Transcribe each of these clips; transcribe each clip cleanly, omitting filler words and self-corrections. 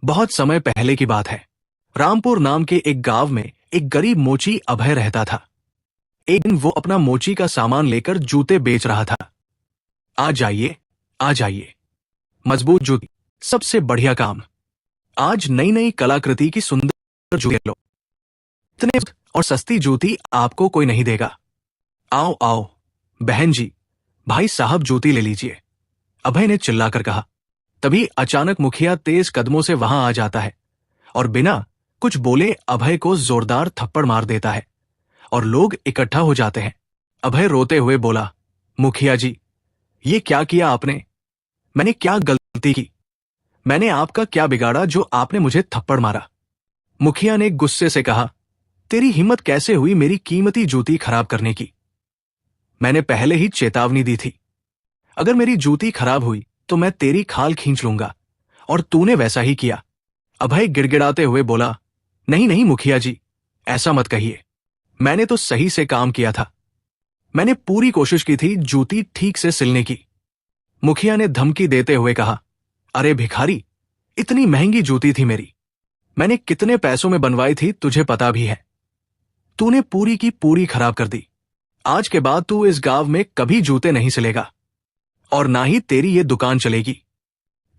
बहुत समय पहले की बात है। रामपुर नाम के एक गांव में एक गरीब मोची अभय रहता था। एक दिन वो अपना मोची का सामान लेकर जूते बेच रहा था। आ जाइए, आ जाइए, मजबूत जूती, सबसे बढ़िया काम। आज नई नई कलाकृति की सुंदर जूते लो। इतने और सस्ती जूती आपको कोई नहीं देगा। आओ आओ बहन जी, भाई साहब जूती ले लीजिए, अभय ने चिल्लाकर कहा। तभी अचानक मुखिया तेज कदमों से वहां आ जाता है और बिना कुछ बोले अभय को जोरदार थप्पड़ मार देता है और लोग इकट्ठा हो जाते हैं। अभय रोते हुए बोला, मुखिया जी, ये क्या किया आपने? मैंने क्या गलती की? मैंने आपका क्या बिगाड़ा जो आपने मुझे थप्पड़ मारा? मुखिया ने गुस्से से कहा, तेरी हिम्मत कैसे हुई मेरी कीमती जूती खराब करने की? मैंने पहले ही चेतावनी दी थी, अगर मेरी जूती खराब हुई तो मैं तेरी खाल खींच लूंगा, और तूने वैसा ही किया। अभय गिड़गिड़ाते हुए बोला, नहीं नहीं मुखिया जी, ऐसा मत कहिए, मैंने तो सही से काम किया था। मैंने पूरी कोशिश की थी जूती ठीक से सिलने की। मुखिया ने धमकी देते हुए कहा, अरे भिखारी, इतनी महंगी जूती थी मेरी, मैंने कितने पैसों में बनवाई थी तुझे पता भी है। तूने पूरी की पूरी खराब कर दी। आज के बाद तू इस गांव में कभी जूते नहीं सिलेगा और ना ही तेरी ये दुकान चलेगी।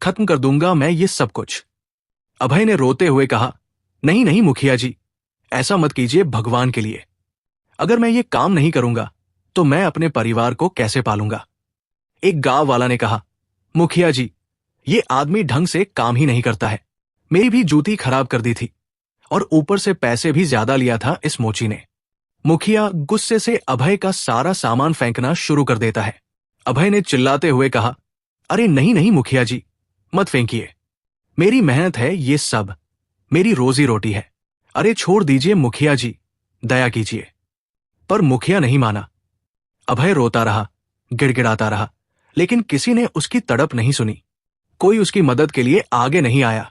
खत्म कर दूंगा मैं ये सब कुछ। अभय ने रोते हुए कहा, नहीं नहीं मुखिया जी, ऐसा मत कीजिए भगवान के लिए। अगर मैं ये काम नहीं करूंगा तो मैं अपने परिवार को कैसे पालूंगा? एक गांव वाला ने कहा, मुखिया जी, ये आदमी ढंग से काम ही नहीं करता है। मेरी भी जूती खराब कर दी थी और ऊपर से पैसे भी ज्यादा लिया था इस मोची ने। मुखिया गुस्से से अभय का सारा सामान फेंकना शुरू कर देता है। अभय ने चिल्लाते हुए कहा, अरे नहीं नहीं मुखिया जी, मत फेंकिए, मेरी मेहनत है ये सब, मेरी रोजी रोटी है। अरे छोड़ दीजिए मुखिया जी, दया कीजिए। पर मुखिया नहीं माना। अभय रोता रहा, गिड़गिड़ाता रहा, लेकिन किसी ने उसकी तड़प नहीं सुनी। कोई उसकी मदद के लिए आगे नहीं आया।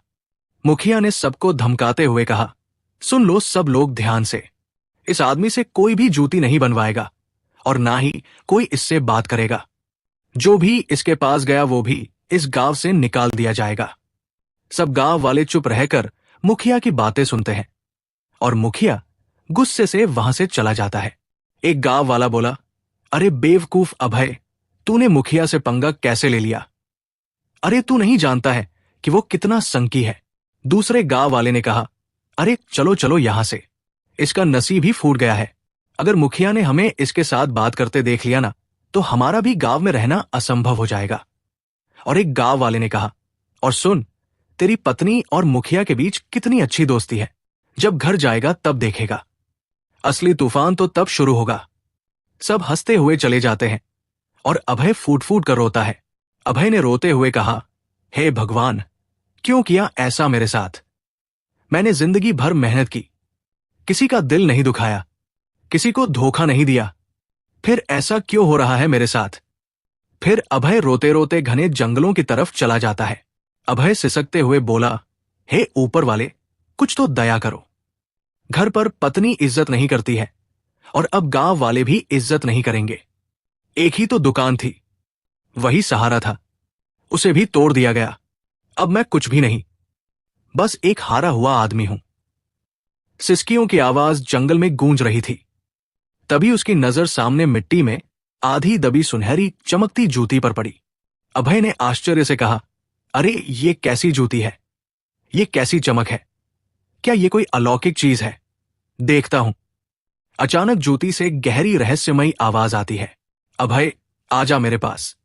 मुखिया ने सबको धमकाते हुए कहा, सुन लो सब लोग ध्यान से, इस आदमी से कोई भी जूती नहीं बनवाएगा और ना ही कोई इससे बात करेगा। जो भी इसके पास गया वो भी इस गांव से निकाल दिया जाएगा। सब गांव वाले चुप रहकर मुखिया की बातें सुनते हैं और मुखिया गुस्से से वहां से चला जाता है। एक गांव वाला बोला, अरे बेवकूफ अभय, तूने मुखिया से पंगा कैसे ले लिया? अरे तू नहीं जानता है कि वो कितना संकी है। दूसरे गांव वाले ने कहा, अरे चलो चलो यहां से, इसका नसीब ही फूट गया है। अगर मुखिया ने हमें इसके साथ बात करते देख लिया ना तो हमारा भी गांव में रहना असंभव हो जाएगा। और एक गांव वाले ने कहा, और सुन, तेरी पत्नी और मुखिया के बीच कितनी अच्छी दोस्ती है, जब घर जाएगा तब देखेगा। असली तूफान तो तब शुरू होगा। सब हंसते हुए चले जाते हैं और अभय फूट फूट कर रोता है। अभय ने रोते हुए कहा, हे भगवान, क्यों किया ऐसा मेरे साथ? मैंने जिंदगी भर मेहनत की, किसी का दिल नहीं दुखाया, किसी को धोखा नहीं दिया, फिर ऐसा क्यों हो रहा है मेरे साथ? फिर अभय रोते रोते घने जंगलों की तरफ चला जाता है। अभय सिसकते हुए बोला, हे ऊपर वाले, कुछ तो दया करो। घर पर पत्नी इज्जत नहीं करती है और अब गांव वाले भी इज्जत नहीं करेंगे। एक ही तो दुकान थी, वही सहारा था, उसे भी तोड़ दिया गया। अब मैं कुछ भी नहीं, बस एक हारा हुआ आदमी हूं। सिसकियों की आवाज जंगल में गूंज रही थी। तभी उसकी नजर सामने मिट्टी में आधी दबी सुनहरी चमकती जूती पर पड़ी। अभय ने आश्चर्य से कहा, अरे ये कैसी जूती है, ये कैसी चमक है? क्या ये कोई अलौकिक चीज है? देखता हूं। अचानक जूती से गहरी रहस्यमयी आवाज आती है, अभय आजा मेरे पास,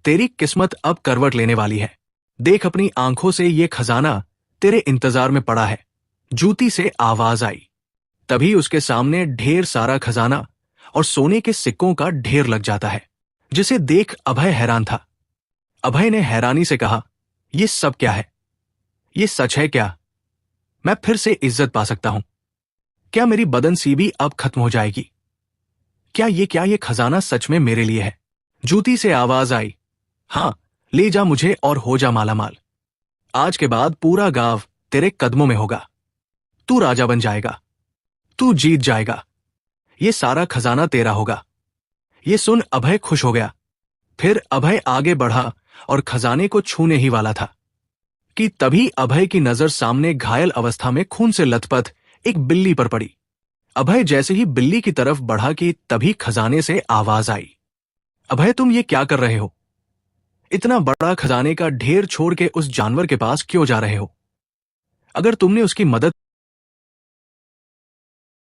तेरी किस्मत अब करवट लेने वाली है। देख अपनी आंखों से ये खजाना तेरे इंतजार में पड़ा है। जूती से आवाज आई। तभी उसके सामने ढेर सारा खजाना और सोने के सिक्कों का ढेर लग जाता है, जिसे देख अभय हैरान था। अभय ने हैरानी से कहा, ये सब क्या है? ये सच है क्या? मैं फिर से इज्जत पा सकता हूं? क्या मेरी बदनसीबी अब खत्म हो जाएगी? क्या ये खजाना सच में मेरे लिए है? जूती से आवाज आई, हां, ले जा मुझे और हो जा मालामाल। आज के बाद पूरा गांव तेरे कदमों में होगा। तू राजा बन जाएगा, तू जीत जाएगा, ये सारा खजाना तेरा होगा। ये सुन अभय खुश हो गया। फिर अभय आगे बढ़ा और खजाने को छूने ही वाला था कि तभी अभय की नजर सामने घायल अवस्था में खून से लथपथ एक बिल्ली पर पड़ी। अभय जैसे ही बिल्ली की तरफ बढ़ा कि तभी खजाने से आवाज आई, अभय तुम ये क्या कर रहे हो? इतना बड़ा खजाने का ढेर छोड़ के उस जानवर के पास क्यों जा रहे हो? अगर तुमने उसकी मदद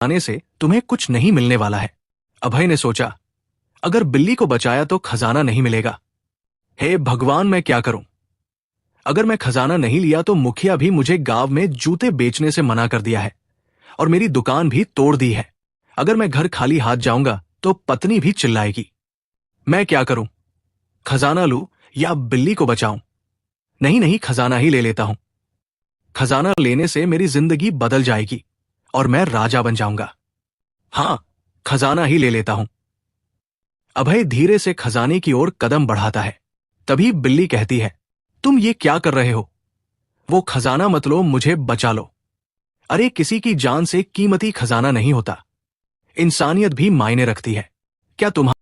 आने से तुम्हें कुछ नहीं मिलने वाला है। अभय ने सोचा, अगर बिल्ली को बचाया तो खजाना नहीं मिलेगा। हे भगवान, मैं क्या करूं? अगर मैं खजाना नहीं लिया तो मुखिया भी मुझे गांव में जूते बेचने से मना कर दिया है और मेरी दुकान भी तोड़ दी है। अगर मैं घर खाली हाथ जाऊंगा तो पत्नी भी चिल्लाएगी। मैं क्या करूं? खजाना लूं या बिल्ली को बचाऊं? नहीं नहीं, खजाना ही ले लेता हूं। खजाना लेने से मेरी जिंदगी बदल जाएगी और मैं राजा बन जाऊंगा। हां, खजाना ही ले लेता हूं। अभय धीरे से खजाने की ओर कदम बढ़ाता है। तभी बिल्ली कहती है, तुम ये क्या कर रहे हो? वो खजाना मत लो, मुझे बचा लो। अरे किसी की जान से कीमती खजाना नहीं होता। इंसानियत भी मायने रखती है। क्या तुम्हारा